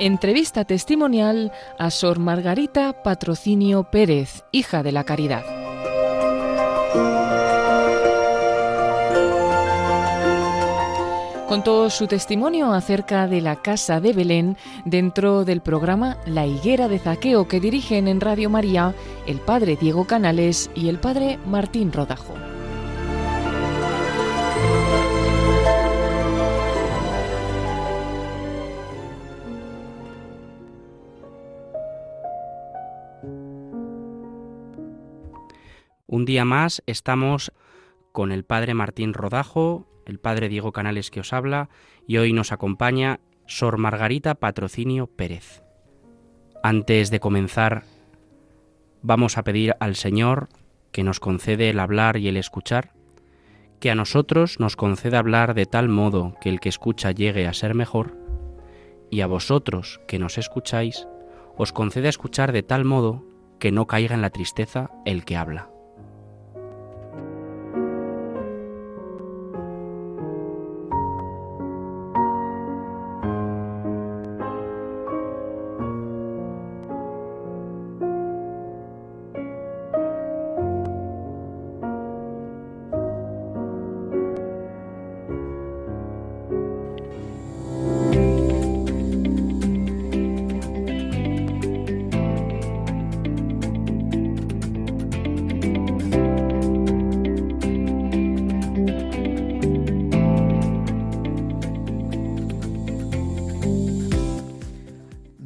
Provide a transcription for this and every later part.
Entrevista testimonial a Sor Margarita Patrocinio Pérez, hija de la Caridad. Contó su testimonio acerca de la Casa de Belén dentro del programa La Higuera de Zaqueo, que dirigen en Radio María el padre Diego Canales y el padre Martín Rodajo. Un día más estamos con el padre Martín Rodajo, el padre Diego Canales que os habla, y hoy nos acompaña Sor Margarita Patrocinio Pérez. Antes de comenzar, vamos a pedir al Señor que nos concede el hablar y el escuchar, que a nosotros nos conceda hablar de tal modo que el que escucha llegue a ser mejor, y a vosotros que nos escucháis, os conceda escuchar de tal modo que no caiga en la tristeza el que habla.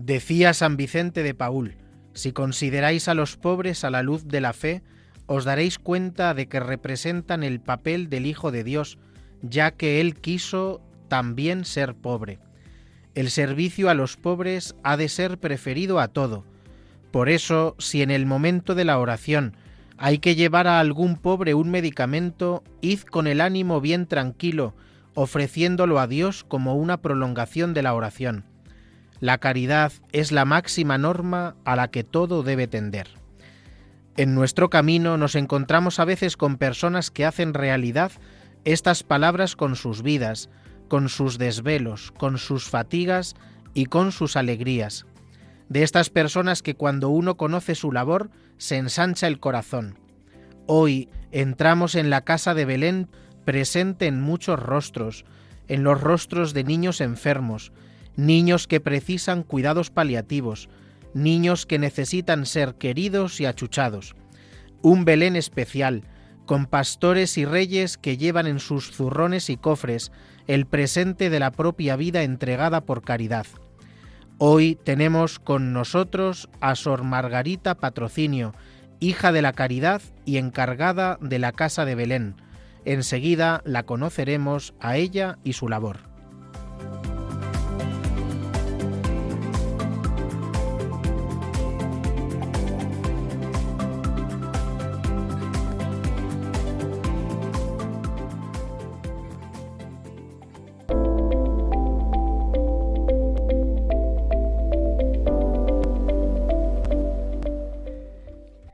Decía San Vicente de Paúl: si consideráis a los pobres a la luz de la fe, os daréis cuenta de que representan el papel del Hijo de Dios, ya que Él quiso también ser pobre. El servicio a los pobres ha de ser preferido a todo. Por eso, si en el momento de la oración hay que llevar a algún pobre un medicamento, id con el ánimo bien tranquilo, ofreciéndolo a Dios como una prolongación de la oración. La caridad es la máxima norma a la que todo debe tender. En nuestro camino nos encontramos a veces con personas que hacen realidad estas palabras con sus vidas, con sus desvelos, con sus fatigas y con sus alegrías. De estas personas que cuando uno conoce su labor se ensancha el corazón. Hoy entramos en la Casa de Belén presente en muchos rostros, en los rostros de niños enfermos, niños que precisan cuidados paliativos, niños que necesitan ser queridos y achuchados. Un Belén especial, con pastores y reyes que llevan en sus zurrones y cofres el presente de la propia vida entregada por caridad. Hoy tenemos con nosotros a Sor Margarita Patrocinio, hija de la Caridad y encargada de la Casa de Belén. Enseguida la conoceremos a ella y su labor.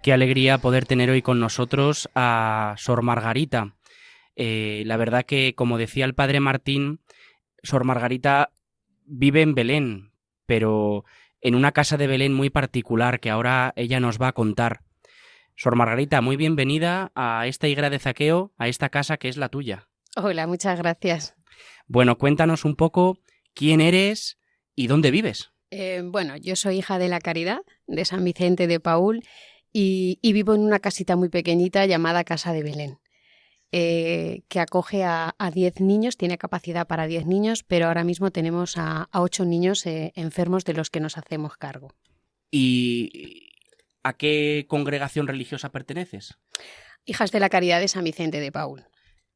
Qué alegría poder tener hoy con nosotros a Sor Margarita. La verdad que, como decía el padre Martín, Sor Margarita vive en Belén, pero en una casa de Belén muy particular que ahora ella nos va a contar. Sor Margarita, muy bienvenida a esta higuera de Zaqueo, a esta casa que es la tuya. Hola, muchas gracias. Bueno, cuéntanos un poco quién eres y dónde vives. Bueno, yo soy hija de la Caridad, de San Vicente de Paúl, y vivo en una casita muy pequeñita llamada Casa de Belén, que acoge a 10 niños, tiene capacidad para 10 niños, pero ahora mismo tenemos a 8 niños enfermos de los que nos hacemos cargo. ¿Y a qué congregación religiosa perteneces? Hijas de la Caridad de San Vicente de Paúl.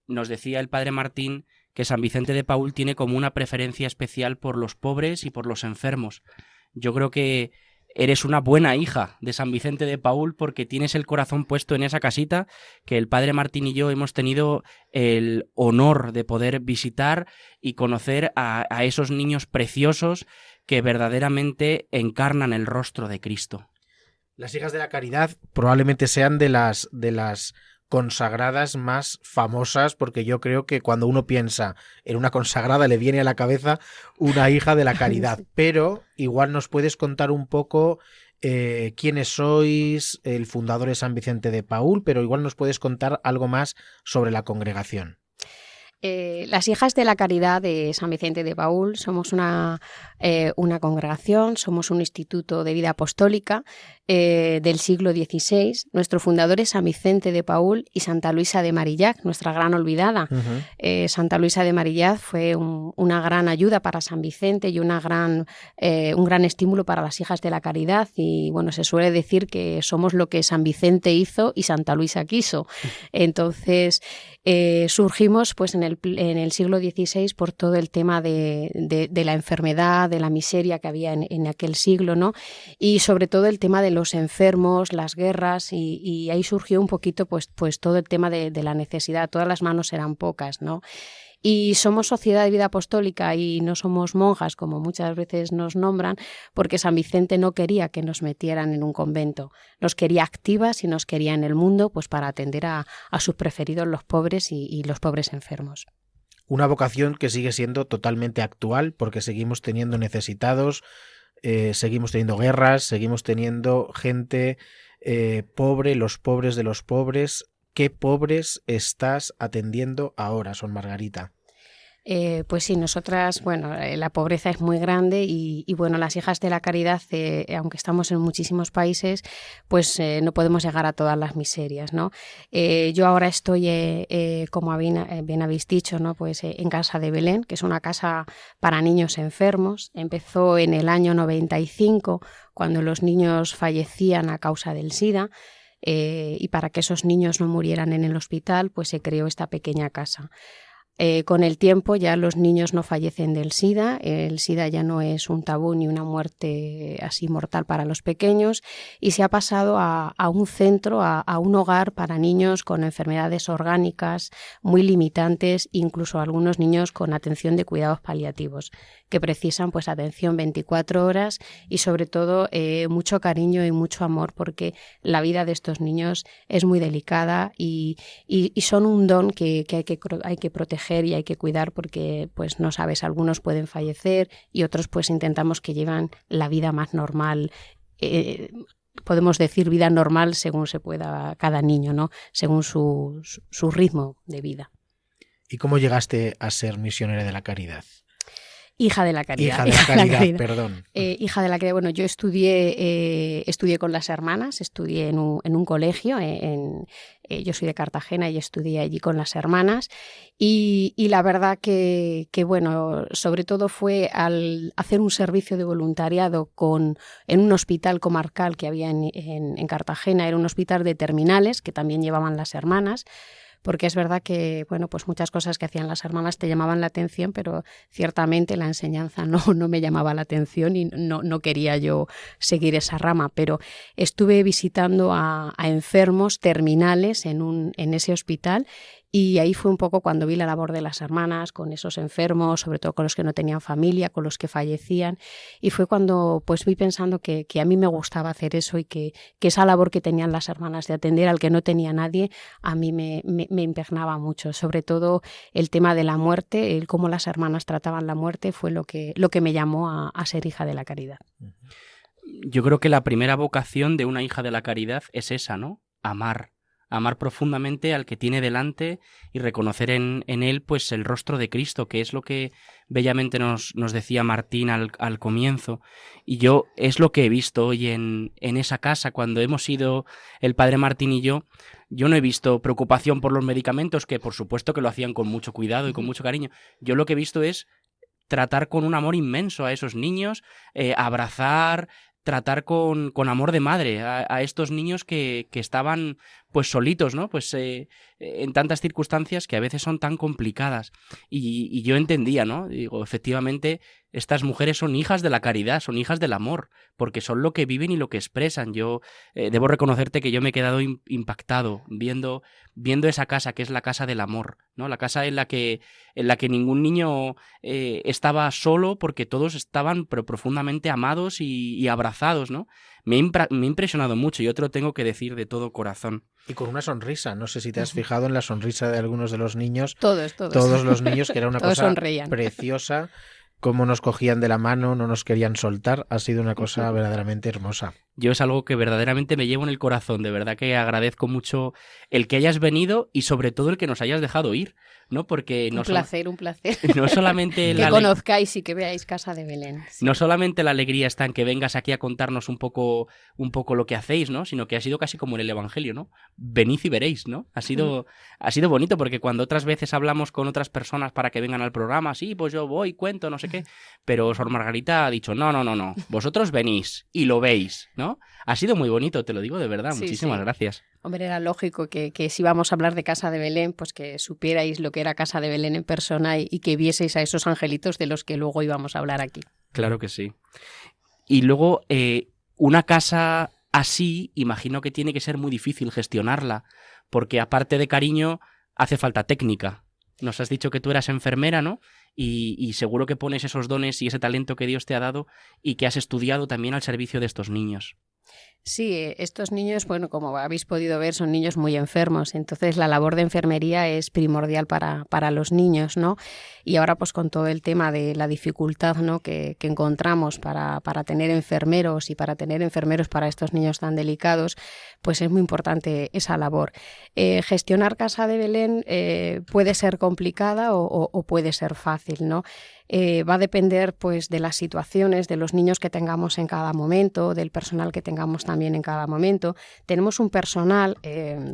Nos decía el padre Martín que San Vicente de Paúl tiene como una preferencia especial por los pobres y por los enfermos. Yo creo que eres una buena hija de San Vicente de Paúl porque tienes el corazón puesto en esa casita que el padre Martín y yo hemos tenido el honor de poder visitar y conocer a esos niños preciosos que verdaderamente encarnan el rostro de Cristo. Las hijas de la Caridad probablemente sean de las consagradas más famosas, porque yo creo que cuando uno piensa en una consagrada le viene a la cabeza una hija de la caridad. Pero igual nos puedes contar un poco quiénes sois, el fundador es San Vicente de Paúl, pero igual nos puedes contar algo más sobre la congregación. Las Hijas de la Caridad de San Vicente de Paúl somos una congregación, somos un instituto de vida apostólica del siglo XVI. Nuestro fundador es San Vicente de Paúl y Santa Luisa de Marillac, nuestra gran olvidada. Santa Luisa de Marillac fue una gran ayuda para San Vicente y un gran estímulo para las Hijas de la Caridad. Y bueno, se suele decir que somos lo que San Vicente hizo y Santa Luisa quiso. Entonces surgimos pues en el siglo XVI por todo el tema de la enfermedad, de la miseria que había en aquel siglo, ¿no? Y sobre todo el tema de los enfermos, las guerras, y ahí surgió un poquito pues todo el tema de la necesidad. Todas las manos eran pocas, ¿no? Y somos sociedad de vida apostólica y no somos monjas, como muchas veces nos nombran, porque San Vicente no quería que nos metieran en un convento. Nos quería activas y nos quería en el mundo pues para atender a sus preferidos, los pobres y los pobres enfermos. Una vocación que sigue siendo totalmente actual, porque seguimos teniendo necesitados, seguimos teniendo guerras, seguimos teniendo gente pobre, los pobres de los pobres. ¿Qué pobres estás atendiendo ahora, Sor Margarita? Pues sí, nosotras, bueno, la pobreza es muy grande y bueno, las Hijas de la Caridad, aunque estamos en muchísimos países, pues no podemos llegar a todas las miserias, ¿no? Yo ahora estoy, como bien habéis dicho, ¿no? Pues en Casa de Belén, que es una casa para niños enfermos. Empezó en el año 95, cuando los niños fallecían a causa del SIDA. Y para que esos niños no murieran en el hospital, pues se creó esta pequeña casa. Con el tiempo ya los niños no fallecen del SIDA, el SIDA ya no es un tabú ni una muerte así mortal para los pequeños, y se ha pasado a un centro, a un hogar para niños con enfermedades orgánicas muy limitantes, incluso algunos niños con atención de cuidados paliativos, que precisan pues atención 24 horas y sobre todo mucho cariño y mucho amor, porque la vida de estos niños es muy delicada y son un don que hay que proteger y hay que cuidar, porque pues no sabes, algunos pueden fallecer y otros pues intentamos que lleven la vida más normal, podemos decir vida normal según se pueda cada niño, ¿no? Según su ritmo de vida. ¿Y cómo llegaste a ser misionera de la caridad? Hija de la Caridad. Hija de la Caridad, perdón. Hija de la Caridad. Bueno, yo estudié con las hermanas, estudié en un colegio, yo soy de Cartagena y estudié allí con las hermanas y la verdad que bueno, sobre todo fue al hacer un servicio de voluntariado en un hospital comarcal que había en Cartagena. Era un hospital de terminales que también llevaban las hermanas. Porque es verdad que, bueno, pues muchas cosas que hacían las hermanas te llamaban la atención, pero ciertamente la enseñanza no me llamaba la atención y no quería yo seguir esa rama. Pero estuve visitando a enfermos terminales en ese hospital. Y ahí fue un poco cuando vi la labor de las hermanas con esos enfermos, sobre todo con los que no tenían familia, con los que fallecían. Y fue cuando pues vi pensando que a mí me gustaba hacer eso y que esa labor que tenían las hermanas de atender al que no tenía nadie, a mí me impregnaba mucho. Sobre todo el tema de la muerte, el cómo las hermanas trataban la muerte, fue lo que me llamó a ser hija de la caridad. Yo creo que la primera vocación de una hija de la caridad es esa, ¿no? Amar profundamente al que tiene delante y reconocer en él pues el rostro de Cristo, que es lo que bellamente nos decía Martín al comienzo. Y yo es lo que he visto hoy en esa casa. Cuando hemos ido el padre Martín y yo no he visto preocupación por los medicamentos, que por supuesto que lo hacían con mucho cuidado y con mucho cariño. Yo lo que he visto es tratar con un amor inmenso a esos niños, abrazar, tratar con amor de madre a estos niños que estaban pues solitos, ¿no? Pues en tantas circunstancias que a veces son tan complicadas. Y yo entendía, ¿no? Digo, efectivamente, estas mujeres son hijas de la caridad, son hijas del amor, porque son lo que viven y lo que expresan. Yo debo reconocerte que yo me he quedado impactado viendo esa casa, que es la casa del amor, ¿no? La casa en la que ningún niño estaba solo, porque todos estaban pero profundamente amados y abrazados, ¿no? me ha impresionado mucho, yo te lo tengo que decir de todo corazón. Y con una sonrisa, no sé si te has fijado en la sonrisa de algunos de los niños. Todos los niños, que era una cosa sonreían. Preciosa, cómo nos cogían de la mano, no nos querían soltar, ha sido una cosa verdaderamente hermosa. Yo es algo que verdaderamente me llevo en el corazón, de verdad que agradezco mucho el que hayas venido y sobre todo el que nos hayas dejado ir, ¿no? Porque un placer. No solamente que conozcáis y que veáis Casa de Belén. Sí. No solamente la alegría está en que vengas aquí a contarnos un poco lo que hacéis, ¿no? Sino que ha sido casi como en el Evangelio, ¿no? Venid y veréis, ¿no? Ha sido bonito porque cuando otras veces hablamos con otras personas para que vengan al programa, sí, pues yo voy, cuento, no sé qué, pero Sor Margarita ha dicho, no, vosotros venís y lo veis, ¿no? Ha sido muy bonito, te lo digo de verdad, muchísimas gracias. Hombre, era lógico que si vamos a hablar de Casa de Belén, pues que supierais lo que era Casa de Belén en persona y que vieseis a esos angelitos de los que luego íbamos a hablar aquí. Claro que sí. Y luego, una casa así, imagino que tiene que ser muy difícil gestionarla, porque aparte de cariño, hace falta técnica. Nos has dicho que tú eras enfermera, ¿no? Y seguro que pones esos dones y ese talento que Dios te ha dado y que has estudiado también al servicio de estos niños. Sí, estos niños, bueno, como habéis podido ver, son niños muy enfermos, entonces la labor de enfermería es primordial para los niños, ¿no? Y ahora pues con todo el tema de la dificultad, ¿no? que encontramos para tener enfermeros y para tener enfermeros para estos niños tan delicados, pues es muy importante esa labor. Gestionar Casa de Belén puede ser complicada o puede ser fácil, ¿no? Va a depender pues de las situaciones, de los niños que tengamos en cada momento, del personal que tengamos también en cada momento. Tenemos un personal,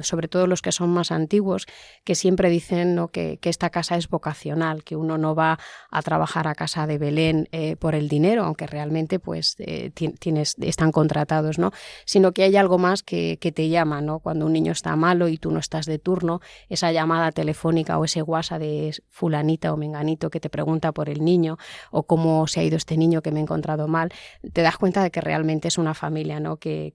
sobre todo los que son más antiguos, que siempre dicen, ¿no? que esta casa es vocacional, que uno no va a trabajar a Casa de Belén por el dinero, aunque realmente pues están contratados, ¿no? Sino que hay algo más que te llama, ¿no? Cuando un niño está malo y tú no estás de turno, esa llamada telefónica o ese WhatsApp de fulanita o menganito que te pregunta por el niño o cómo se ha ido este niño que me he encontrado mal, te das cuenta de que realmente es una familia, ¿no? Que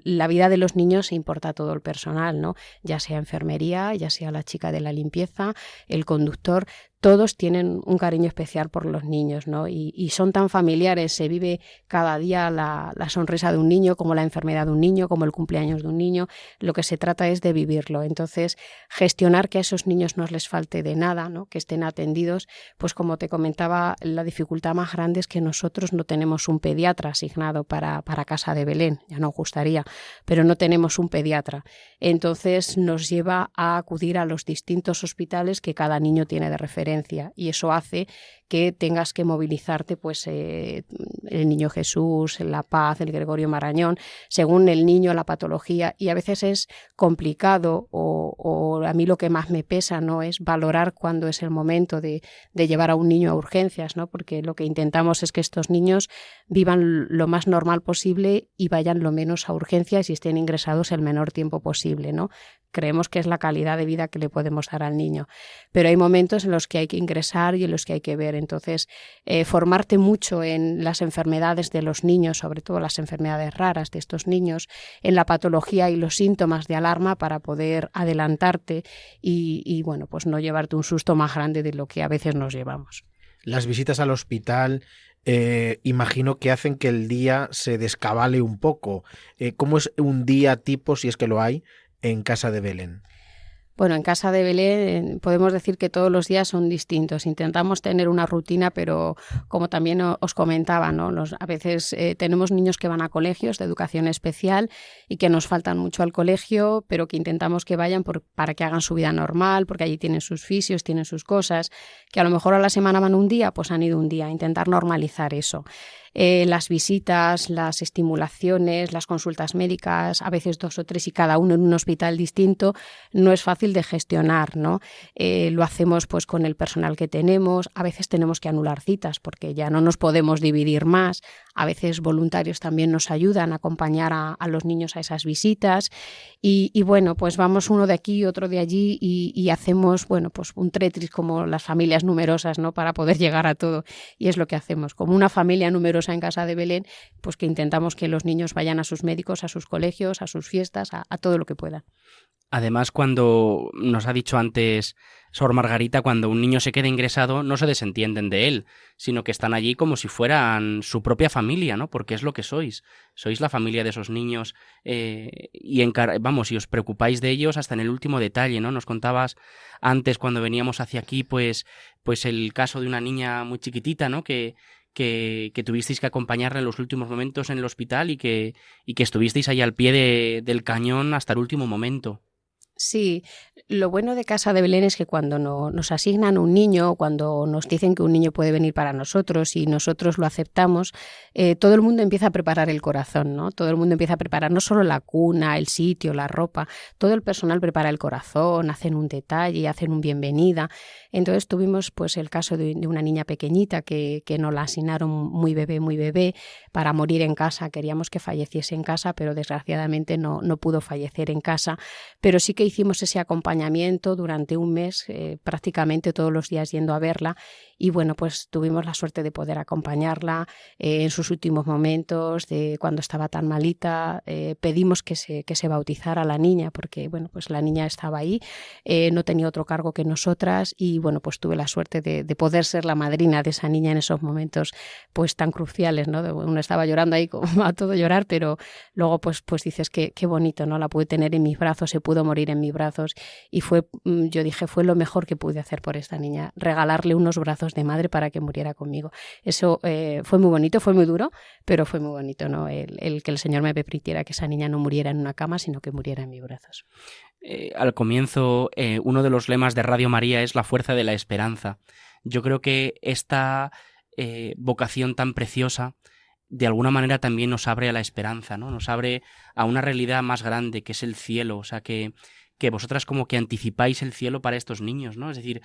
la vida de los niños importa a todo el personal, ¿no? Ya sea enfermería, ya sea la chica de la limpieza, el conductor, todos tienen un cariño especial por los niños, ¿no? Y son tan familiares, se vive cada día la sonrisa de un niño, como la enfermedad de un niño, como el cumpleaños de un niño. Lo que se trata es de vivirlo. Entonces, gestionar que a esos niños no les falte de nada, ¿no? Que estén atendidos, pues como te comentaba, la dificultad más grande es que nosotros no tenemos un pediatra asignado para Casa de Belén, ya nos gustaría, pero no tenemos un pediatra. Entonces, nos lleva a acudir a los distintos hospitales que cada niño tiene de referencia. Y eso hace que tengas que movilizarte, pues el Niño Jesús, La Paz, el Gregorio Marañón, según el niño, la patología, y a veces es complicado o a mí lo que más me pesa, ¿no? Es valorar cuándo es el momento de llevar a un niño a urgencias, ¿no? Porque lo que intentamos es que estos niños vivan lo más normal posible y vayan lo menos a urgencias y estén ingresados el menor tiempo posible, ¿no? Creemos que es la calidad de vida que le podemos dar al niño. Pero hay momentos en los que hay que ingresar y en los que hay que ver. Entonces, formarte mucho en las enfermedades de los niños, sobre todo las enfermedades raras de estos niños, en la patología y los síntomas de alarma para poder adelantarte y bueno, pues no llevarte un susto más grande de lo que a veces nos llevamos. Las visitas al hospital, imagino que hacen que el día se descabale un poco. ¿Cómo es un día tipo, si es que lo hay, en Casa de Belén? Bueno, en Casa de Belén podemos decir que todos los días son distintos. Intentamos tener una rutina, pero como también os comentaba, ¿no? A veces tenemos niños que van a colegios de educación especial y que nos faltan mucho al colegio, pero que intentamos que vayan para que hagan su vida normal, porque allí tienen sus fisios, tienen sus cosas, que a lo mejor a la semana van un día, pues han ido un día. Intentar normalizar eso. Las visitas, las estimulaciones, las consultas médicas, a veces 2 o 3 y cada uno en un hospital distinto, no es fácil de gestionar, ¿no? Lo hacemos pues con el personal que tenemos, a veces tenemos que anular citas porque ya no nos podemos dividir más, a veces voluntarios también nos ayudan a acompañar a los niños a esas visitas y bueno, pues vamos uno de aquí, otro de allí y hacemos, bueno, pues un Tetris como las familias numerosas, ¿no? Para poder llegar a todo y es lo que hacemos, como una familia numerosa en Casa de Belén, pues que intentamos que los niños vayan a sus médicos, a sus colegios, a sus fiestas, a todo lo que puedan. Además, cuando nos ha dicho antes Sor Margarita, cuando un niño se queda ingresado, no se desentienden de él, sino que están allí como si fueran su propia familia, ¿no? Porque es lo que sois. Sois la familia de esos niños y os preocupáis de ellos hasta en el último detalle, ¿no? Nos contabas antes, cuando veníamos hacia aquí, pues el caso de una niña muy chiquitita, ¿no? Que tuvisteis que acompañarla en los últimos momentos en el hospital y que estuvisteis ahí al pie del cañón hasta el último momento. Sí, lo bueno de Casa de Belén es que cuando nos asignan un niño, cuando nos dicen que un niño puede venir para nosotros y nosotros lo aceptamos, todo el mundo empieza a preparar el corazón, ¿no? Todo el mundo empieza a preparar no solo la cuna, el sitio, la ropa, todo el personal prepara el corazón, hacen un detalle, hacen un bienvenida. Entonces tuvimos pues el caso de una niña pequeñita que nos la asignaron muy bebé, para morir en casa. Queríamos que falleciese en casa, pero desgraciadamente no pudo fallecer en casa, pero sí que hicimos ese acompañamiento durante un mes, prácticamente todos los días yendo a verla, y bueno, pues tuvimos la suerte de poder acompañarla en sus últimos momentos, de cuando estaba tan malita. Pedimos que se bautizara la niña, porque bueno, pues la niña estaba ahí, no tenía otro cargo que nosotras, y bueno, pues tuve la suerte de poder ser la madrina de esa niña en esos momentos pues tan cruciales, ¿no? Uno estaba llorando ahí como a todo llorar, pero luego pues dices que qué bonito, ¿no? La pude tener en mis brazos, se pudo morir en mis brazos, y yo dije, fue lo mejor que pude hacer por esta niña, regalarle unos brazos de madre para que muriera conmigo. Eso fue muy bonito, fue muy duro, pero fue muy bonito, ¿no? El que el Señor me permitiera que esa niña no muriera en una cama, sino que muriera en mis brazos. Al comienzo, uno de los lemas de Radio María es la fuerza de la esperanza. Yo creo que esta vocación tan preciosa de alguna manera también nos abre a la esperanza, ¿no? Nos abre a una realidad más grande, que es el cielo. O sea, que vosotras como que anticipáis el cielo para estos niños, ¿no? Es decir,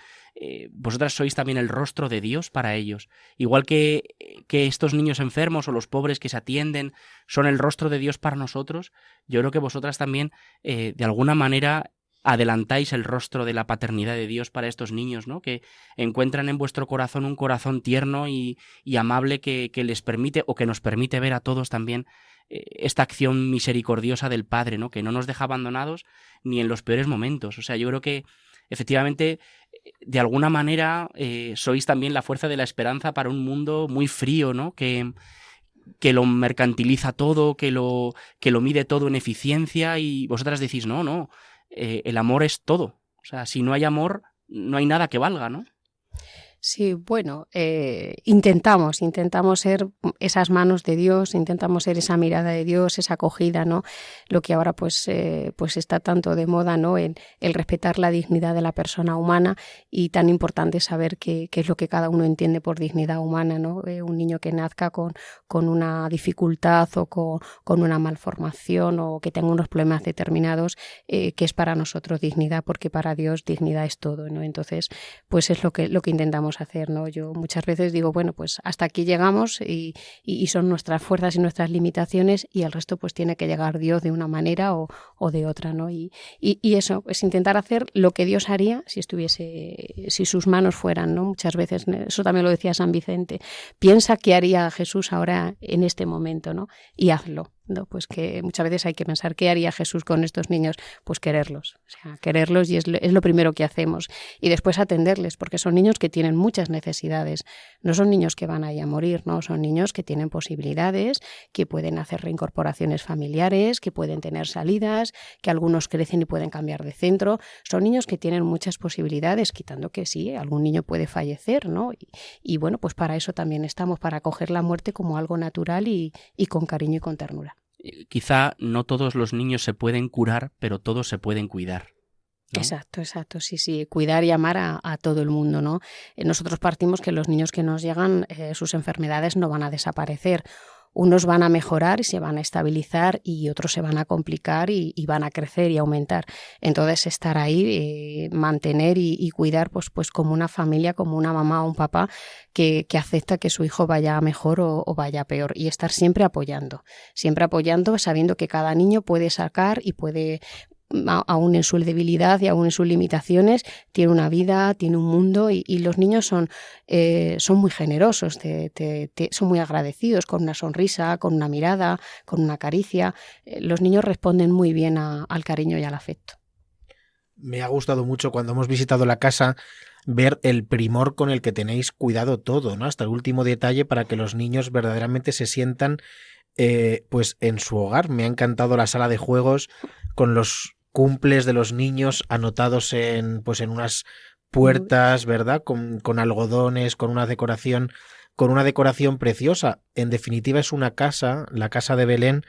vosotras sois también el rostro de Dios para ellos. Igual que estos niños enfermos o los pobres que se atienden son el rostro de Dios para nosotros, yo creo que vosotras también, de alguna manera, adelantáis el rostro de la paternidad de Dios para estos niños, ¿no? Que encuentran en vuestro corazón un corazón tierno y amable que les permite, o que nos permite ver a todos también esta acción misericordiosa del Padre, ¿no? Que no nos deja abandonados ni en los peores momentos. O sea, yo creo que efectivamente, de alguna manera, sois también la fuerza de la esperanza para un mundo muy frío, ¿no? Que lo mercantiliza todo, que lo mide todo en eficiencia, y vosotras decís, no, el amor es todo. O sea, si no hay amor, no hay nada que valga, ¿no? Sí, bueno, intentamos ser esas manos de Dios, intentamos ser esa mirada de Dios, esa acogida, ¿no? Lo que ahora pues está tanto de moda, ¿no? El respetar la dignidad de la persona humana, y tan importante saber qué es lo que cada uno entiende por dignidad humana, ¿no? Un niño que nazca con una dificultad o con una malformación, o que tenga unos problemas determinados, que es para nosotros dignidad, porque para Dios dignidad es todo, ¿no? Entonces, pues es lo que intentamos hacer, ¿no? Yo muchas veces digo, bueno, pues hasta aquí llegamos y son nuestras fuerzas y nuestras limitaciones, y el resto pues tiene que llegar Dios de una manera o de otra, ¿no? Y eso, es intentar hacer lo que Dios haría si sus manos fueran, ¿no? Muchas veces, eso también lo decía San Vicente, piensa qué haría Jesús ahora en este momento, ¿no? Y hazlo. No, pues que muchas veces hay que pensar qué haría Jesús con estos niños, pues quererlos, o sea, quererlos, y es lo primero que hacemos, y después atenderles, porque son niños que tienen muchas necesidades, no son niños que van ahí a morir, no, son niños que tienen posibilidades, que pueden hacer reincorporaciones familiares, que pueden tener salidas, que algunos crecen y pueden cambiar de centro, son niños que tienen muchas posibilidades, quitando que sí, algún niño puede fallecer, ¿no? Y bueno, pues para eso también estamos, para acoger la muerte como algo natural y con cariño y con ternura. Quizá no todos los niños se pueden curar, pero todos se pueden cuidar, ¿no? Exacto, sí, cuidar y amar a todo el mundo, ¿no? Nosotros partimos que los niños que nos llegan, sus enfermedades no van a desaparecer. Unos van a mejorar y se van a estabilizar, y otros se van a complicar y van a crecer y aumentar. Entonces, estar ahí, mantener y cuidar pues como una familia, como una mamá o un papá que acepta que su hijo vaya mejor o vaya peor, y estar siempre apoyando, sabiendo que cada niño puede sacar y puede, aún en su debilidad y aún en sus limitaciones, tiene una vida, tiene un mundo, y los niños son muy generosos, son muy agradecidos, con una sonrisa, con una mirada, con una caricia. Los niños responden muy bien al cariño y al afecto. me ha gustado mucho cuando hemos visitado la casa ver el primor con el que tenéis cuidado todo, ¿no? Hasta el último detalle para que los niños verdaderamente se sientan pues en su hogar. Me ha encantado la sala de juegos con los cumples de los niños anotados en unas puertas, ¿verdad? Con algodones, con una decoración preciosa. En definitiva, es una casa, la casa de Belén,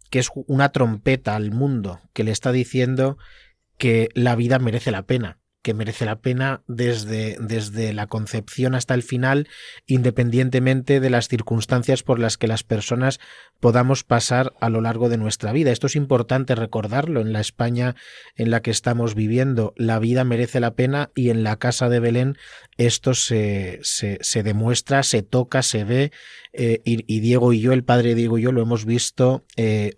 que es una trompeta al mundo, que le está diciendo que la vida merece la pena, que merece la pena desde la concepción hasta el final, independientemente de las circunstancias por las que las personas podamos pasar a lo largo de nuestra vida. Esto es importante recordarlo en la España en la que estamos viviendo. La vida merece la pena y en la casa de Belén esto se demuestra, se toca, se ve, y Diego y yo, el padre Diego y yo, lo hemos visto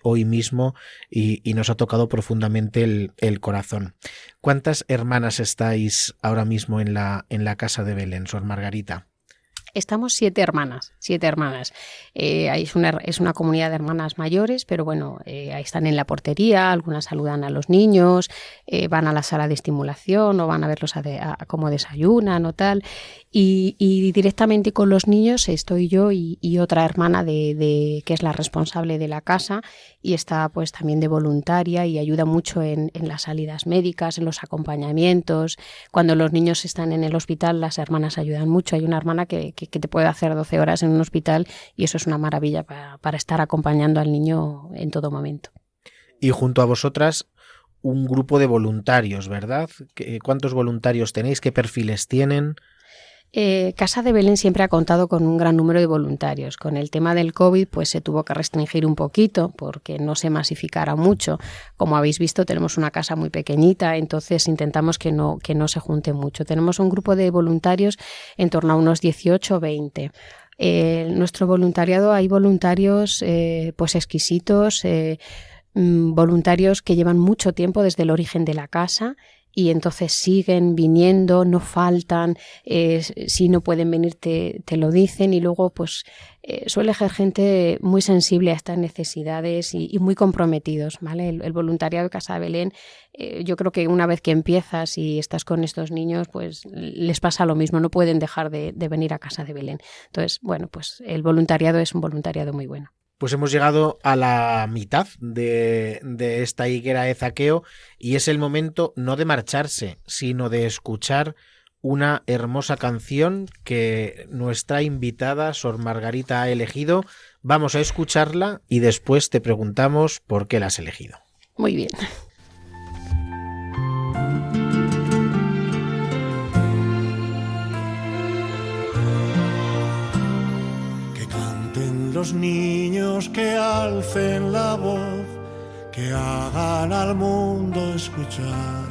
hoy mismo y nos ha tocado profundamente el corazón. ¿Cuántas hermanas estáis ahora mismo en la casa de Belén, Sor Margarita? Estamos 7 hermanas. Es una comunidad de hermanas mayores, pero bueno, ahí están en la portería, algunas saludan a los niños, van a la sala de estimulación o van a verlos a cómo desayunan o tal. Y directamente con los niños estoy yo y otra hermana que es la responsable de la casa y está pues también de voluntaria y ayuda mucho en las salidas médicas, en los acompañamientos. Cuando los niños están en el hospital, las hermanas ayudan mucho. Hay una hermana que te puede hacer 12 horas en un hospital y eso es una maravilla para estar acompañando al niño en todo momento. Y junto a vosotras, un grupo de voluntarios, ¿verdad? ¿Cuántos voluntarios tenéis? ¿Qué perfiles tienen? Casa de Belén siempre ha contado con un gran número de voluntarios. Con el tema del COVID pues se tuvo que restringir un poquito porque no se masificara mucho. Como habéis visto, tenemos una casa muy pequeñita, entonces intentamos que no se junte mucho. Tenemos un grupo de voluntarios en torno a unos 18 o 20. Nuestro voluntariado, hay voluntarios pues exquisitos, voluntarios que llevan mucho tiempo desde el origen de la casa y entonces siguen viniendo, no faltan, si no pueden venir te lo dicen y luego pues suele ser gente muy sensible a estas necesidades y muy comprometidos, ¿vale? El voluntariado de Casa de Belén, yo creo que una vez que empiezas y estás con estos niños pues les pasa lo mismo, no pueden dejar de venir a Casa de Belén. Entonces, bueno, pues el voluntariado es un voluntariado muy bueno. Pues hemos llegado a la mitad de esta higuera de Zaqueo y es el momento no de marcharse, sino de escuchar una hermosa canción que nuestra invitada, Sor Margarita, ha elegido. Vamos a escucharla y después te preguntamos por qué la has elegido. Muy bien. Los niños que alcen la voz, que hagan al mundo escuchar,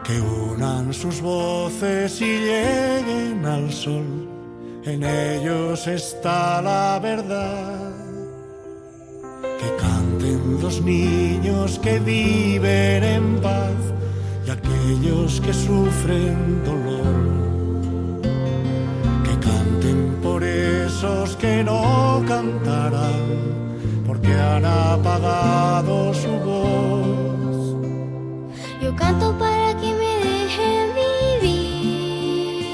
que unan sus voces y lleguen al sol, en ellos está la verdad. Que canten los niños que viven en paz y aquellos que sufren dolor. Esos que no cantarán porque han apagado su voz. Yo canto para que me dejen vivir.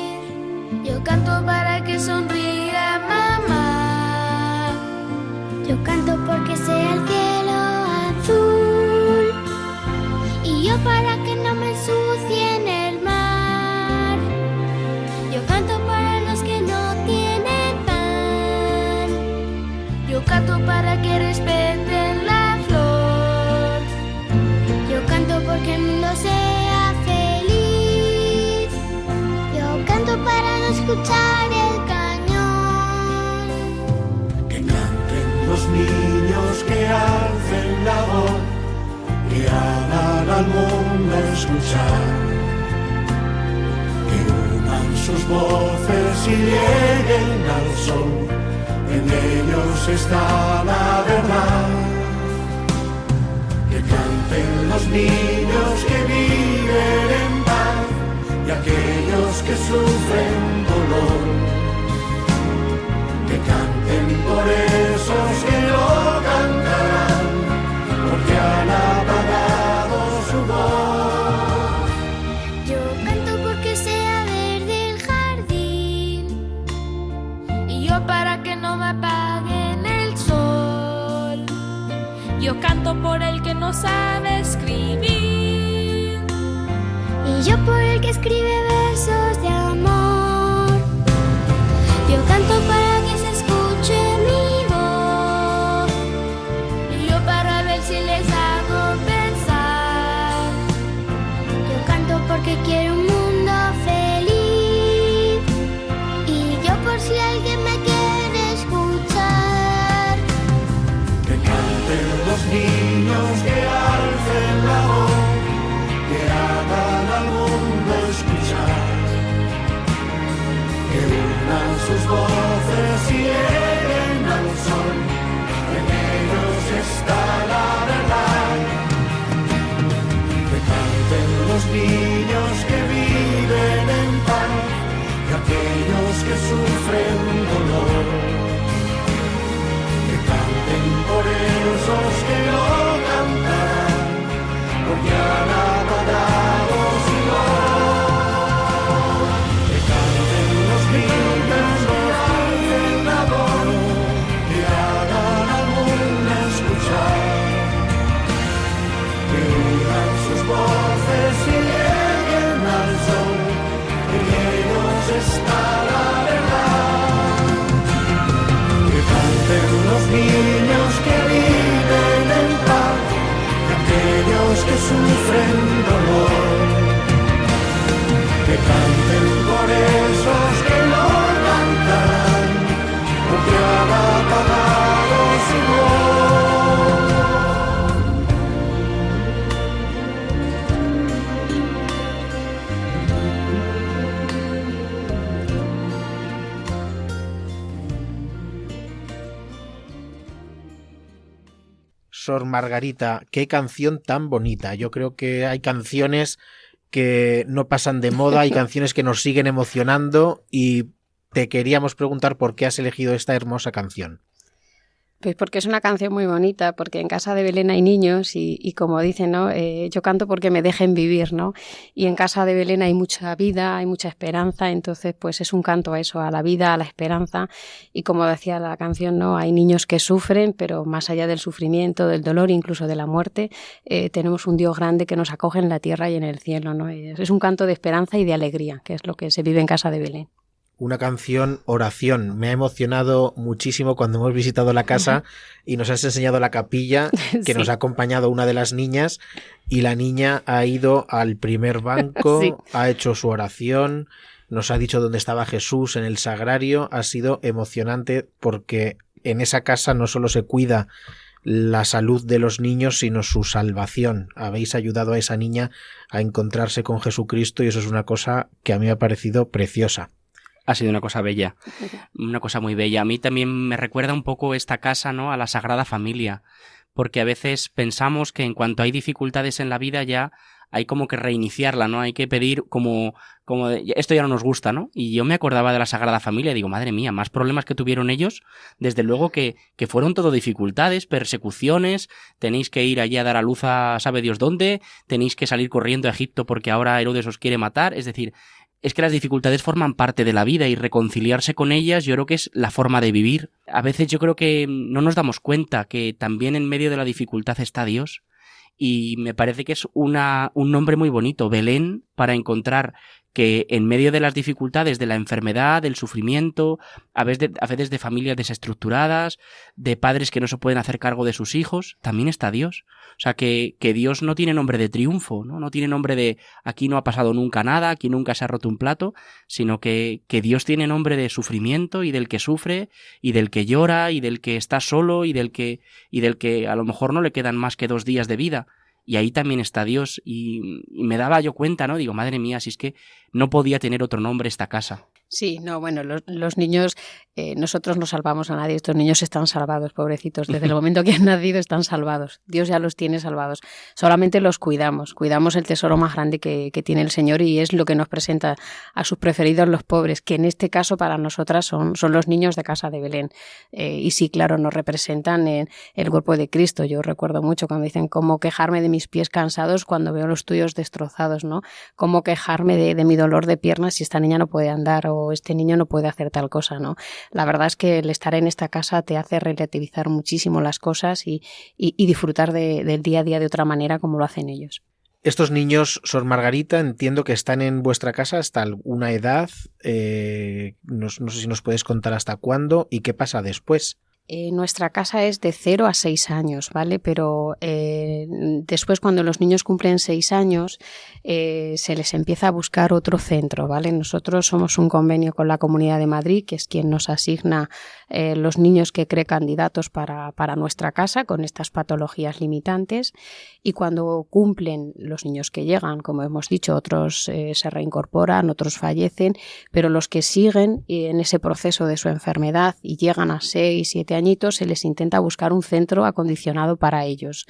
Yo canto para que sonría mamá. Yo canto porque sea el cielo azul. Y yo para que no me ensucien el mar. Yo canto para los que no tienen. Yo canto para que respeten la flor. Yo canto porque el mundo sea feliz. Yo canto para no escuchar el cañón. Que canten los niños, que alcen la voz, que hagan al mundo escuchar, que unan sus voces y lleguen al sol. En ellos está la verdad. Que canten los niños que viven en paz y aquellos que sufren dolor. Que canten por esos que no cantarán porque han apagado su voz. canto por el que no sabe escribir. Y yo por el que escribe versos de amor. Yo canto para que se escuche mi voz. Y yo para ver si les hago pensar. Yo canto porque quiero un mundo feliz. Y yo por si alguien me quiere escuchar. Que canten los niños, que alcen la voz, que hagan al mundo escuchar, que unan sus voces y lleguen al sol, en ellos está la verdad. Que canten los niños que viven en paz y aquellos que sufren dolor. Que canten por esos que no cantarán, porque han apagado su voz. Que canten los niños que hacen la voz, que hagan al mundo escuchar, que unan sus voces y lleguen al sol, en ellos está la verdad. Que canten los niños que viven en paz y aquellos que sufren dolor. Que canten por esos que no cantarán, porque han apagado su voz. Sor Margarita, qué canción tan bonita. Yo creo que hay canciones que no pasan de moda, hay canciones que nos siguen emocionando y te queríamos preguntar por qué has elegido esta hermosa canción. Pues porque es una canción muy bonita, porque en casa de Belén hay niños y como dicen, ¿no? Yo canto porque me dejen vivir, ¿no? Y en casa de Belén hay mucha vida, hay mucha esperanza, entonces pues es un canto a eso, a la vida, a la esperanza. Y como decía la canción, ¿no? Hay niños que sufren, pero más allá del sufrimiento, del dolor, incluso de la muerte, tenemos un Dios grande que nos acoge en la tierra y en el cielo, ¿no? Es un canto de esperanza y de alegría, que es lo que se vive en casa de Belén. Una canción oración. Me ha emocionado muchísimo cuando hemos visitado la casa y nos has enseñado la capilla, que Sí. nos ha acompañado una de las niñas y la niña ha ido al primer banco, Sí. ha hecho su oración, nos ha dicho dónde estaba Jesús en el sagrario. Ha sido emocionante porque en esa casa no solo se cuida la salud de los niños, sino su salvación. Habéis ayudado a esa niña a encontrarse con Jesucristo y eso es una cosa que a mí me ha parecido preciosa. Ha sido una cosa bella, una cosa muy bella. A mí también me recuerda un poco esta casa, ¿no?, a la Sagrada Familia, porque a veces pensamos que en cuanto hay dificultades en la vida ya hay como que reiniciarla, ¿no? Hay que pedir como esto ya no nos gusta, ¿no? Y yo me acordaba de la Sagrada Familia y digo, madre mía, más problemas que tuvieron ellos, desde luego que fueron todo dificultades, persecuciones, tenéis que ir allí a dar a luz a sabe Dios dónde, tenéis que salir corriendo a Egipto porque ahora Herodes os quiere matar, es decir, es que las dificultades forman parte de la vida y reconciliarse con ellas yo creo que es la forma de vivir. A veces yo creo que no nos damos cuenta que también en medio de la dificultad está Dios y me parece que es un nombre muy bonito, Belén, para encontrar que en medio de las dificultades de la enfermedad, del sufrimiento, a veces de familias desestructuradas, de padres que no se pueden hacer cargo de sus hijos, también está Dios. O sea, que Dios no tiene nombre de triunfo, ¿no? No tiene nombre de aquí no ha pasado nunca nada, aquí nunca se ha roto un plato, sino que Dios tiene nombre de sufrimiento y del que sufre y del que llora y del que está solo y del que a lo mejor no le quedan más que 2 días de vida. Y ahí también está Dios y me daba yo cuenta, ¿no? Digo, madre mía, si es que no podía tener otro nombre esta casa. Sí, no, bueno, los niños, nosotros no salvamos a nadie, estos niños están salvados, pobrecitos, desde el momento que han nacido están salvados, Dios ya los tiene salvados, solamente los cuidamos el tesoro más grande que tiene el Señor y es lo que nos presenta a sus preferidos los pobres, que en este caso para nosotras son los niños de casa de Belén, y sí, claro, nos representan en el cuerpo de Cristo. Yo recuerdo mucho cuando dicen cómo quejarme de mis pies cansados cuando veo los tuyos destrozados, ¿no? Cómo quejarme de mi dolor de piernas si esta niña no puede andar, o este niño no puede hacer tal cosa, ¿no? La verdad es que el estar en esta casa te hace relativizar muchísimo las cosas y disfrutar del día a día de otra manera como lo hacen ellos. Estos niños, Sor Margarita, entiendo que están en vuestra casa hasta alguna edad. No sé si nos puedes contar hasta cuándo y qué pasa después. Nuestra casa es de 0 a 6 años, ¿vale? Pero después, cuando los niños cumplen 6 años, se les empieza a buscar otro centro, ¿vale? Nosotros somos un convenio con la Comunidad de Madrid, que es quien nos asigna los niños que cree candidatos para nuestra casa con estas patologías limitantes, y cuando cumplen los niños que llegan, como hemos dicho, otros se reincorporan, otros fallecen, pero los que siguen en ese proceso de su enfermedad y llegan a 6, 7 añitos, se les intenta buscar un centro acondicionado para ellos.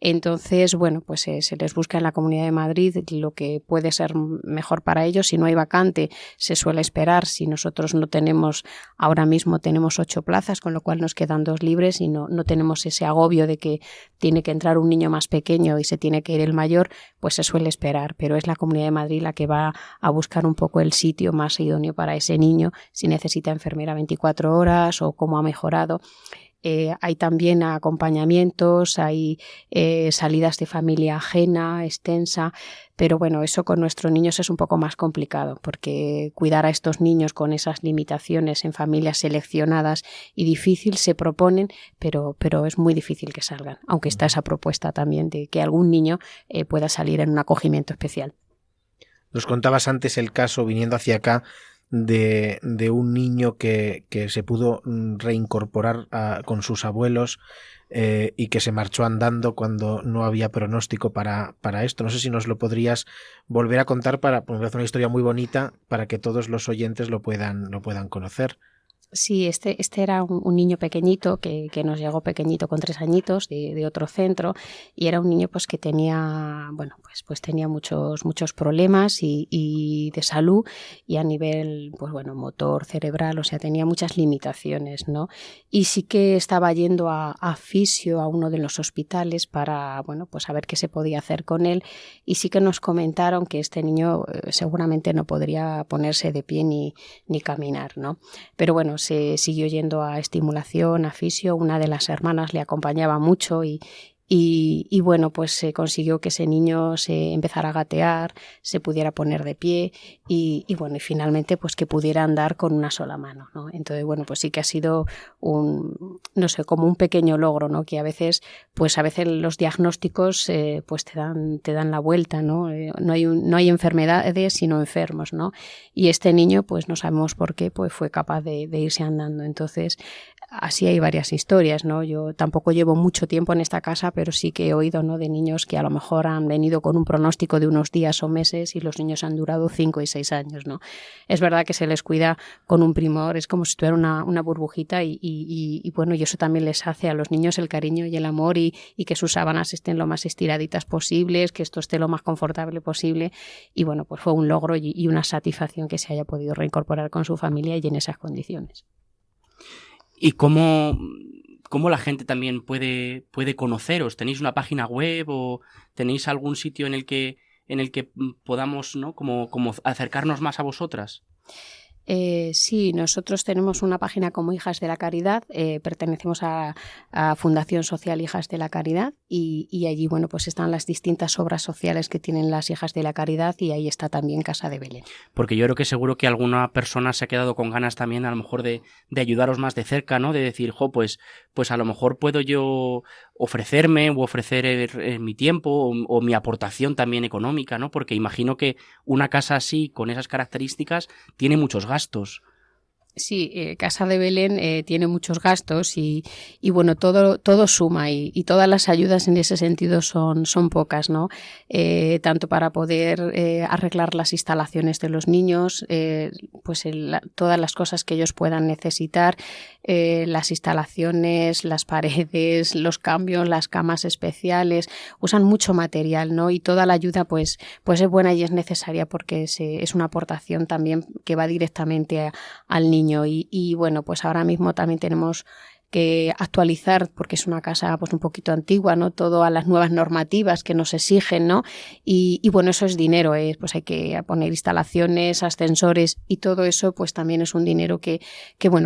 Entonces, bueno, pues se les busca en la Comunidad de Madrid lo que puede ser mejor para ellos. Si no hay vacante, se suele esperar. Si nosotros no tenemos, ahora mismo tenemos 8 plazas, con lo cual nos quedan 2 libres y no tenemos ese agobio de que tiene que entrar un niño más pequeño y se tiene que ir el mayor, pues se suele esperar. Pero es la Comunidad de Madrid la que va a buscar un poco el sitio más idóneo para ese niño, si necesita enfermera 24 horas o cómo ha mejorado. Hay también acompañamientos, hay salidas de familia ajena, extensa, pero bueno, eso con nuestros niños es un poco más complicado, porque cuidar a estos niños con esas limitaciones en familias seleccionadas y difícil se proponen, pero es muy difícil que salgan, aunque está esa propuesta también de que algún niño pueda salir en un acogimiento especial. Nos contabas antes el caso, viniendo hacia acá, de un niño que se pudo reincorporar con sus abuelos y que se marchó andando cuando no había pronóstico para esto. No sé si nos lo podrías volver a contar, porque es una historia muy bonita para que todos los oyentes lo puedan conocer. Sí, este era un niño pequeñito que nos llegó pequeñito con 3 añitos de otro centro, y era un niño pues que tenía, bueno, pues tenía muchos problemas y de salud, y a nivel, pues bueno, motor, cerebral, o sea, tenía muchas limitaciones, ¿no? Y sí que estaba yendo a fisio a uno de los hospitales para, bueno, pues a ver qué se podía hacer con él, y sí que nos comentaron que este niño seguramente no podría ponerse de pie ni caminar, ¿no? Pero bueno, se siguió yendo a estimulación, a fisio. Una de las hermanas le acompañaba mucho y bueno, pues se consiguió que ese niño se empezara a gatear, se pudiera poner de pie y bueno, y finalmente pues que pudiera andar con una sola mano, ¿no? Entonces, bueno, pues sí que ha sido como un pequeño logro, ¿no? Que a veces los diagnósticos pues te dan la vuelta, ¿no? No hay enfermedades, sino enfermos, ¿no? Y este niño, pues no sabemos por qué, pues fue capaz de irse andando. Entonces, así hay varias historias, ¿no? Yo tampoco llevo mucho tiempo en esta casa, pero sí que he oído, ¿no?, de niños que a lo mejor han venido con un pronóstico de unos días o meses y los niños han durado 5 y 6 años, ¿no? Es verdad que se les cuida con un primor, es como si tuviera una burbujita y bueno, y eso también les hace a los niños el cariño y el amor y que sus sábanas estén lo más estiraditas posibles, que esto esté lo más confortable posible, y bueno, pues fue un logro y una satisfacción que se haya podido reincorporar con su familia y en esas condiciones. ¿Y cómo la gente también puede conoceros? ¿Tenéis una página web o tenéis algún sitio en el que podamos, ¿no?, como acercarnos más a vosotras? Sí, nosotros tenemos una página como Hijas de la Caridad, pertenecemos a Fundación Social Hijas de la Caridad y allí, bueno, pues están las distintas obras sociales que tienen las Hijas de la Caridad y ahí está también Casa de Belén. Porque yo creo que seguro que alguna persona se ha quedado con ganas también a lo mejor de ayudaros más de cerca, ¿no? De decir, pues a lo mejor puedo yo ofrecerme o ofrecer mi tiempo o mi aportación también económica, ¿no? Porque imagino que una casa así, con esas características, tiene muchos gastos. Sí, Casa de Belén tiene muchos gastos y bueno, todo suma y todas las ayudas en ese sentido son pocas, ¿no? Tanto para poder arreglar las instalaciones de los niños, pues todas las cosas que ellos puedan necesitar, las instalaciones, las paredes, los cambios, las camas especiales, usan mucho material, ¿no? Y toda la ayuda pues es buena y es necesaria porque es una aportación también que va directamente al niño. Y bueno, pues ahora mismo también tenemos que actualizar, porque es una casa pues un poquito antigua, ¿no? Todo a las nuevas normativas que nos exigen, ¿no? Y bueno, eso es dinero, pues hay que poner instalaciones, ascensores y todo eso pues también es un dinero que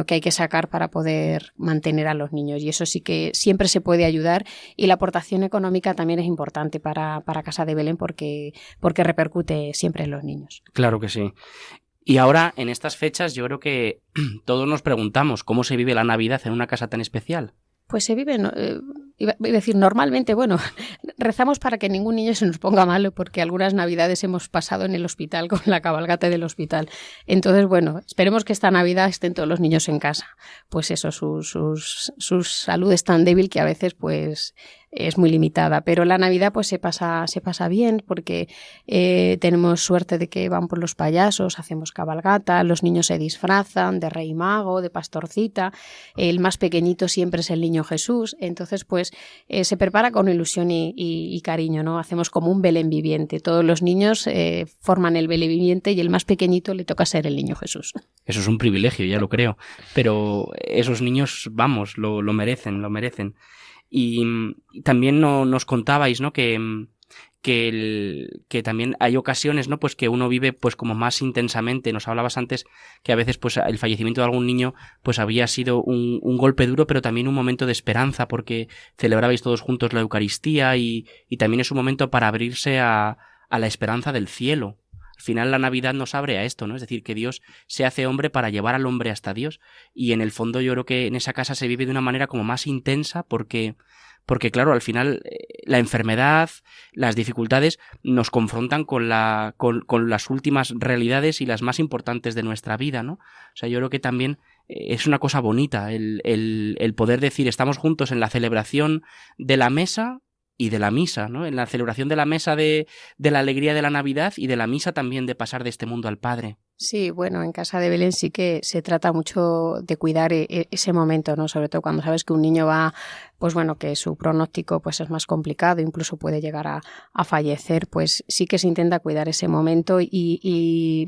hay que sacar para poder mantener a los niños, y eso sí que siempre se puede ayudar, y la aportación económica también es importante para Casa de Belén porque repercute siempre en los niños. Claro que sí. Y ahora, en estas fechas, yo creo que todos nos preguntamos cómo se vive la Navidad en una casa tan especial. Pues se vive, iba a decir normalmente, bueno, rezamos para que ningún niño se nos ponga malo, porque algunas Navidades hemos pasado en el hospital con la cabalgata del hospital. Entonces, bueno, esperemos que esta Navidad estén todos los niños en casa. Pues eso, su salud es tan débil que a veces pues es muy limitada, pero la Navidad pues se pasa bien porque tenemos suerte de que van por los payasos, hacemos cabalgata, los niños se disfrazan de Rey Mago, de Pastorcita, el más pequeñito siempre es el Niño Jesús, entonces pues se prepara con ilusión y cariño, ¿no? Hacemos como un Belén viviente, todos los niños forman el Belén viviente y el más pequeñito le toca ser el Niño Jesús. Eso es un privilegio, ya lo creo, pero esos niños, vamos, lo merecen. Y también nos contabais, ¿no? Que también hay ocasiones, ¿no? Pues que uno vive pues como más intensamente. Nos hablabas antes que a veces pues el fallecimiento de algún niño pues había sido un golpe duro, pero también un momento de esperanza porque celebrabais todos juntos la Eucaristía y también es un momento para abrirse a la esperanza del cielo. Al final la Navidad nos abre a esto, ¿no? Es decir, que Dios se hace hombre para llevar al hombre hasta Dios, y en el fondo yo creo que en esa casa se vive de una manera como más intensa porque claro, al final la enfermedad, las dificultades nos confrontan con las últimas realidades y las más importantes de nuestra vida, ¿no? O sea, yo creo que también es una cosa bonita el poder decir estamos juntos en la celebración de la mesa y de la misa, ¿no? En la celebración de la mesa de la alegría de la Navidad y de la misa también de pasar de este mundo al Padre. Sí, bueno, en Casa de Belén sí que se trata mucho de cuidar ese momento, ¿no? Sobre todo cuando sabes que un niño va, pues bueno, que su pronóstico pues es más complicado, incluso puede llegar a fallecer, pues sí que se intenta cuidar ese momento y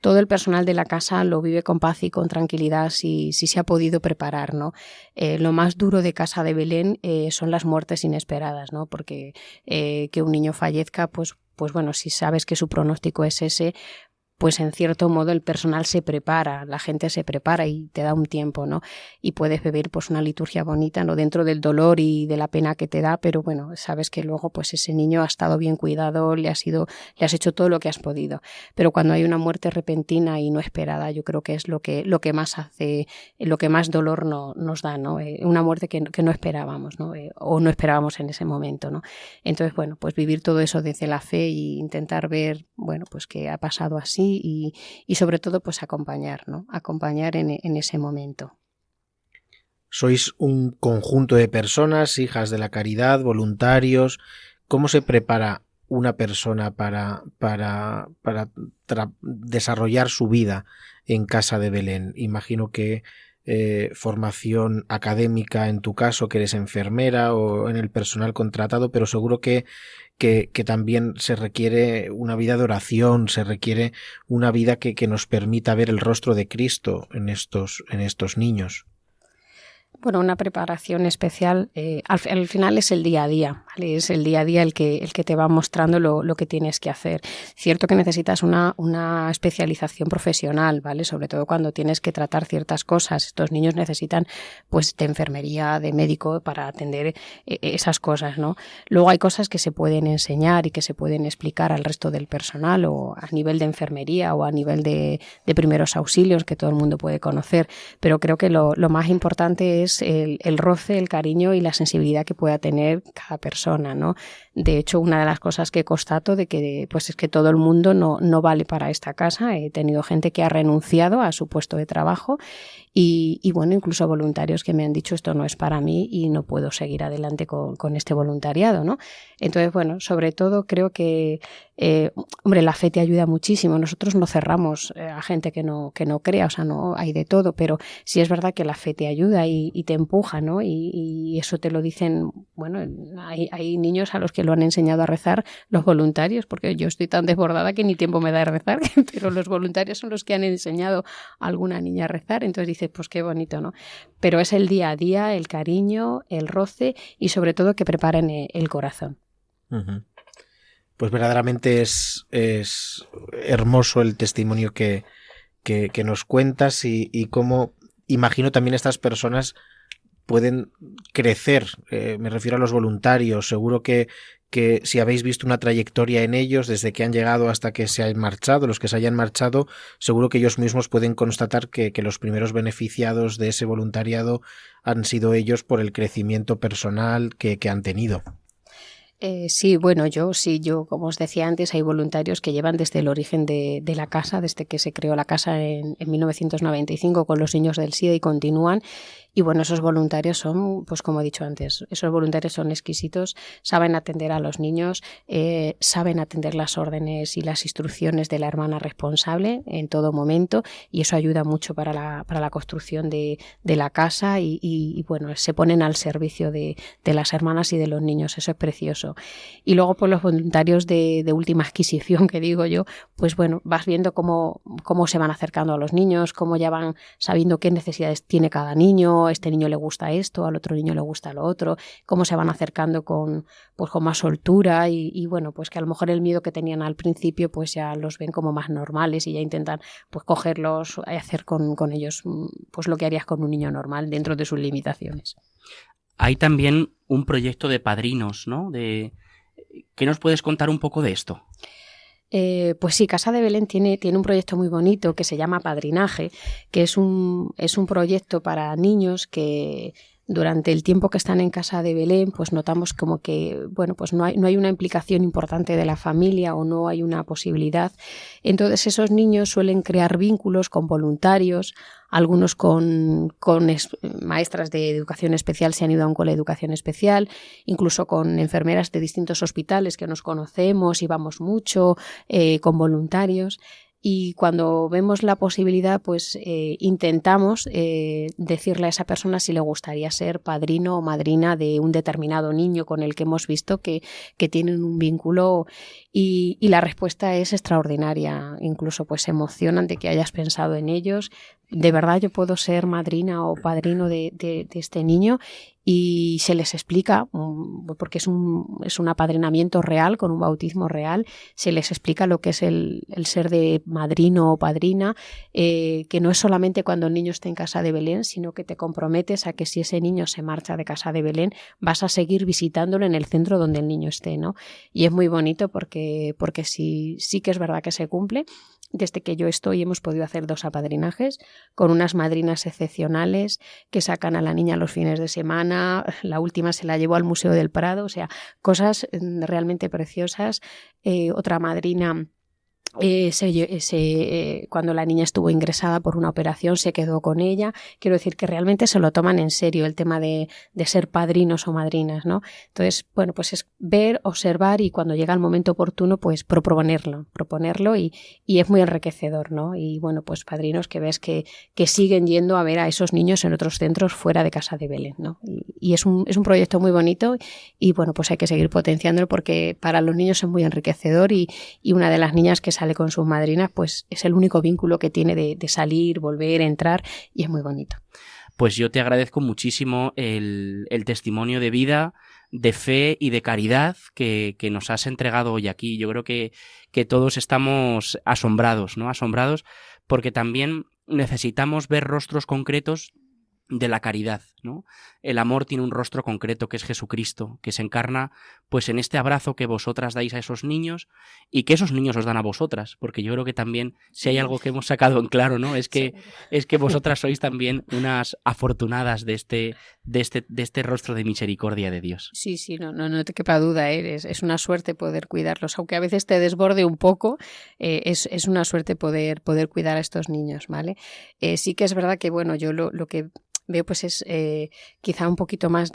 todo el personal de la casa lo vive con paz y con tranquilidad si se ha podido preparar, ¿no? Lo más duro de Casa de Belén son las muertes inesperadas, ¿no? Porque que un niño fallezca, pues bueno, si sabes que su pronóstico es ese, pues en cierto modo el personal se prepara, la gente se prepara y te da un tiempo, ¿no? Y puedes vivir pues una liturgia bonita, ¿no? Dentro del dolor y de la pena que te da, pero bueno, sabes que luego pues ese niño ha estado bien cuidado, le has hecho todo lo que has podido. Pero cuando hay una muerte repentina y no esperada, yo creo que es lo que más hace, lo que más dolor nos da, ¿no? Una muerte que no esperábamos, ¿no? O no esperábamos en ese momento, ¿no? Entonces, bueno, pues vivir todo eso desde la fe e intentar ver, bueno, pues que ha pasado así, y sobre todo pues acompañar, ¿no? Acompañar en ese momento. Sois un conjunto de personas, hijas de la caridad, voluntarios. ¿Cómo se prepara una persona para desarrollar su vida en Casa de Belén? Imagino que formación académica en tu caso, que eres enfermera, o en el personal contratado, pero seguro que también se requiere una vida de oración, se requiere una vida que nos permita ver el rostro de Cristo en estos niños. Bueno, una preparación especial, al final es el día a día, ¿vale? Es el día a día el que te va mostrando lo que tienes que hacer. Cierto que necesitas una especialización profesional, ¿vale? Sobre todo cuando tienes que tratar ciertas cosas. Estos niños necesitan pues de enfermería, de médico para atender esas cosas, ¿no? Luego hay cosas que se pueden enseñar y que se pueden explicar al resto del personal, o a nivel de enfermería o a nivel de primeros auxilios que todo el mundo puede conocer, pero creo que lo más importante es el roce, el cariño y la sensibilidad que pueda tener cada persona, ¿no? De hecho, una de las cosas que constato de que pues es que todo el mundo no vale para esta casa. He tenido gente que ha renunciado a su puesto de trabajo y bueno, incluso voluntarios que me han dicho esto no es para mí y no puedo seguir adelante con este voluntariado, ¿no? Entonces, bueno, sobre todo creo que Hombre, la fe te ayuda muchísimo. Nosotros no cerramos a gente que no crea, o sea, no hay de todo, pero sí es verdad que la fe te ayuda y te empuja, ¿no? Y eso te lo dicen, bueno, hay niños a los que lo han enseñado a rezar los voluntarios, porque yo estoy tan desbordada que ni tiempo me da de rezar, pero los voluntarios son los que han enseñado a alguna niña a rezar, entonces dices, pues qué bonito, ¿no? Pero es el día a día, el cariño, el roce y sobre todo que preparen el corazón. Uh-huh. Pues verdaderamente es hermoso el testimonio que nos cuentas y cómo imagino también estas personas pueden crecer. Me refiero a los voluntarios. Seguro que si habéis visto una trayectoria en ellos desde que han llegado hasta que se han marchado, los que se hayan marchado, seguro que ellos mismos pueden constatar que los primeros beneficiados de ese voluntariado han sido ellos por el crecimiento personal que han tenido. Sí, bueno, yo, como os decía antes, hay voluntarios que llevan desde el origen de la casa, desde que se creó la casa en 1995 con los niños del SIDA y continúan. Y bueno, esos voluntarios son, pues como he dicho antes, esos voluntarios son exquisitos, saben atender a los niños, saben atender las órdenes y las instrucciones de la hermana responsable en todo momento y eso ayuda mucho para la construcción de la casa y bueno, se ponen al servicio de las hermanas y de los niños, eso es precioso. Y luego pues los voluntarios de última adquisición, que digo yo, pues bueno, vas viendo cómo se van acercando a los niños, cómo ya van sabiendo qué necesidades tiene cada niño, a este niño le gusta esto, al otro niño le gusta lo otro, cómo se van acercando con más soltura y bueno, pues que a lo mejor el miedo que tenían al principio pues ya los ven como más normales y ya intentan pues cogerlos y hacer con ellos pues lo que harías con un niño normal dentro de sus limitaciones. Hay también un proyecto de padrinos, ¿no? ¿Qué nos puedes contar un poco de esto? Pues sí, Casa de Belén tiene un proyecto muy bonito que se llama Padrinaje, que es un proyecto para niños que durante el tiempo que están en Casa de Belén, pues notamos como que, bueno, pues no hay una implicación importante de la familia o no hay una posibilidad. Entonces esos niños suelen crear vínculos con voluntarios, algunos con maestras de educación especial se han ido a un cole de educación especial, incluso con enfermeras de distintos hospitales que nos conocemos y vamos mucho, con voluntarios. Y cuando vemos la posibilidad, pues intentamos decirle a esa persona si le gustaría ser padrino o madrina de un determinado niño con el que hemos visto que tienen un vínculo y la respuesta es extraordinaria. Incluso pues se emocionan de que hayas pensado en ellos. De verdad yo puedo ser madrina o padrino de este niño y se les explica, porque es un apadrinamiento real, con un bautismo real, se les explica lo que es el ser de madrino o padrina, que no es solamente cuando el niño esté en Casa de Belén, sino que te comprometes a que si ese niño se marcha de Casa de Belén, vas a seguir visitándolo en el centro donde el niño esté, ¿no? Y es muy bonito porque sí que es verdad que se cumple. Desde que yo estoy hemos podido hacer 2 apadrinajes con unas madrinas excepcionales que sacan a la niña los fines de semana. La última se la llevó al Museo del Prado, o sea, cosas realmente preciosas. Otra madrina cuando la niña estuvo ingresada por una operación se quedó con ella. Quiero decir que realmente se lo toman en serio el tema de ser padrinos o madrinas, ¿no? Entonces, bueno, pues es ver, observar y cuando llega el momento oportuno, pues proponerlo y es muy enriquecedor, ¿no? Y bueno, pues padrinos que ves que siguen yendo a ver a esos niños en otros centros fuera de Casa de Belén, ¿no? Y es un proyecto muy bonito y bueno, pues hay que seguir potenciándolo porque para los niños es muy enriquecedor y una de las niñas que sale con sus madrinas, pues es el único vínculo que tiene de salir, volver, entrar y es muy bonito. Pues yo te agradezco muchísimo el testimonio de vida, de fe y de caridad que nos has entregado hoy aquí. Yo creo que todos estamos asombrados, ¿no? Asombrados porque también necesitamos ver rostros concretos de la caridad, ¿no? El amor tiene un rostro concreto que es Jesucristo, que se encarna pues en este abrazo que vosotras dais a esos niños y que esos niños os dan a vosotras, porque yo creo que también si hay algo que hemos sacado en claro, ¿no? Es que vosotras sois también unas afortunadas de este rostro de misericordia de Dios. Sí, no te quepa duda, es una suerte poder cuidarlos, aunque a veces te desborde un poco, es una suerte poder cuidar a estos niños, ¿vale? Sí que es verdad que bueno, yo lo que veo pues es quizá un poquito más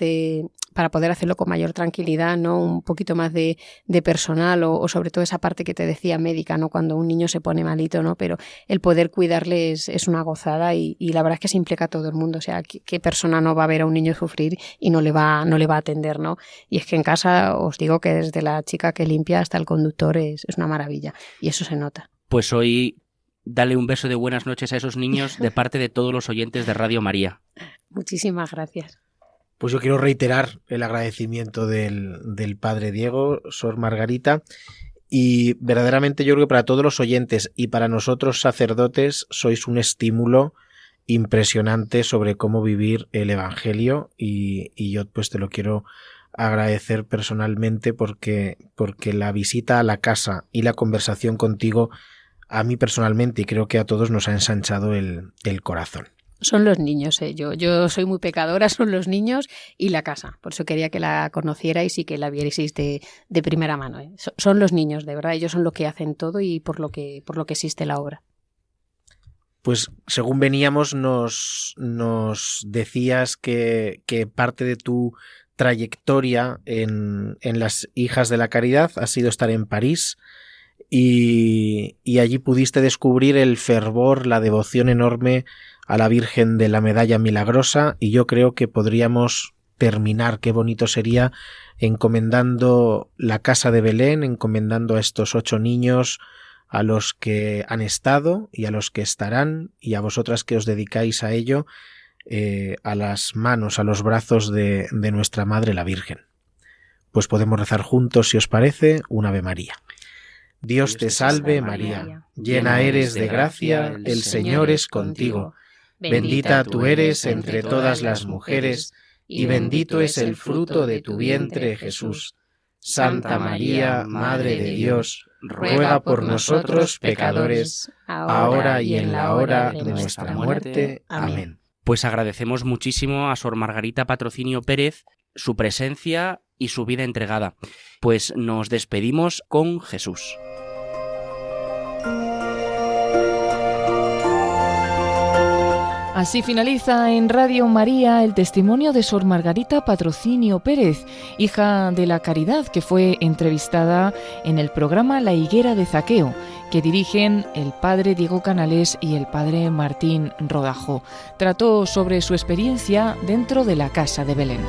para poder hacerlo con mayor tranquilidad, ¿no? Un poquito más de personal o sobre todo esa parte que te decía médica, ¿no? Cuando un niño se pone malito, ¿no? Pero el poder cuidarle es una gozada y la verdad es que se implica a todo el mundo. O sea, ¿qué persona no va a ver a un niño sufrir y no le va a atender, ¿no? Y es que en casa os digo que desde la chica que limpia hasta el conductor es una maravilla y eso se nota. Pues hoy dale un beso de buenas noches a esos niños de parte de todos los oyentes de Radio María. Muchísimas gracias. Pues yo quiero reiterar el agradecimiento del padre Diego, Sor Margarita, y verdaderamente yo creo que para todos los oyentes y para nosotros sacerdotes sois un estímulo impresionante sobre cómo vivir el Evangelio y yo pues te lo quiero agradecer personalmente porque la visita a la casa y la conversación contigo a mí personalmente y creo que a todos nos ha ensanchado el corazón. Son los niños, yo soy muy pecadora, son los niños y la casa. Por eso quería que la conocierais y que la vierais de primera mano. Son los niños, de verdad, ellos son lo que hacen todo y por lo que existe la obra. Pues según veníamos nos decías que parte de tu trayectoria en las Hijas de la Caridad ha sido estar en París y allí pudiste descubrir el fervor, la devoción enorme a la Virgen de la Medalla Milagrosa y yo creo que podríamos terminar, qué bonito sería, encomendando la Casa de Belén, encomendando a estos 8 niños, a los que han estado y a los que estarán y a vosotras que os dedicáis a ello, a las manos, a los brazos de nuestra Madre la Virgen. Pues podemos rezar juntos, si os parece, un Ave María. Dios te salve María, llena eres de gracia, el Señor es contigo. Bendita tú eres entre todas las mujeres, y bendito es el fruto de tu vientre, Jesús. Santa María, Madre de Dios, ruega por nosotros pecadores, ahora y en la hora de nuestra muerte. Amén. Pues agradecemos muchísimo a Sor Margarita Patrocinio Pérez su presencia y su vida entregada. Pues nos despedimos con Jesús. Así finaliza en Radio María el testimonio de Sor Margarita Patrocinio Pérez, hija de la Caridad, que fue entrevistada en el programa La Higuera de Zaqueo, que dirigen el padre Diego Canales y el padre Martín Rodajo. Trató sobre su experiencia dentro de la Casa de Belén.